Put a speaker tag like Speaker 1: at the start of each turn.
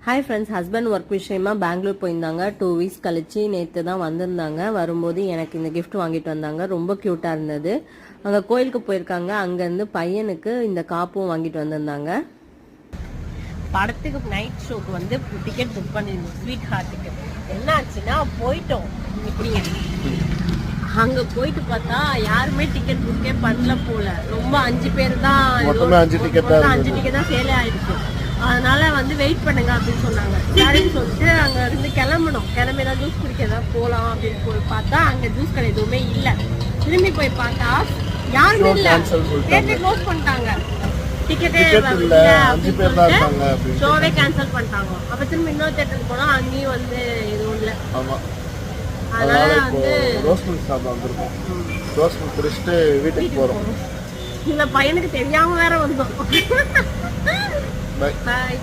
Speaker 1: Hi friends, husband work விஷயமா பெங்களூர் போயிருந்தாங்க. 2 weeks கழிச்சு நேற்று தான் வந்திருந்தாங்க. வரும்போது எனக்கு இந்த கிஃப்ட் வாங்கிட்டு வந்தாங்க. ரொம்ப க்யூட்டாக இருந்தது. அங்கே கோயிலுக்கு போயிருக்காங்க. அங்கேருந்து பையனுக்கு இந்த காப்பும் வாங்கிட்டு வந்திருந்தாங்க. படத்துக்கு நைட் ஷோக்கு வந்து டிக்கெட் புக் பண்ணியிருந்தோம். ஸ்வீட் ஹார்ட்டுக்கு என்ன ஆச்சுன்னா போயிட்டோம். இப்படிங்க அங்கே போயிட்டு பார்த்தா யாருமே டிக்கெட் புக்கே பண்ணல போல. ரொம்ப 5 பேர் தான், 5 டிக்கெட் தான் சேலே ஆயிடுச்சு. அதனால வந்து வெயிட் பண்ணுங்க அப்படின்னு சொன்னாங்க. சரின்னு சொல்லிட்டு அங்க இருந்து கிளம்பணும். கிளம்பி தான் ஜூஸ் குடிக்க தான் போகலாம் அப்படின்னு போய் பார்த்தா அங்க ஜூஸ் கடை எதுவுமே இல்லை. திரும்பி போய் பார்த்தா யாருமே இல்லை, தேட்டரை க்ளோஸ் பண்ணிட்டாங்க. டிக்கெட்டே ஷோவே கேன்சல் பண்ணிட்டாங்க. அப்ப திரும்ப இன்னொரு தேட்டருக்கு போனா அங்கேயும் வந்து எதுவும் இல்லை. அதனால வந்து வீட்டுக்கு போறோம். இந்த பையனுக்கு தெரியாம வேற வந்தோம். Bye.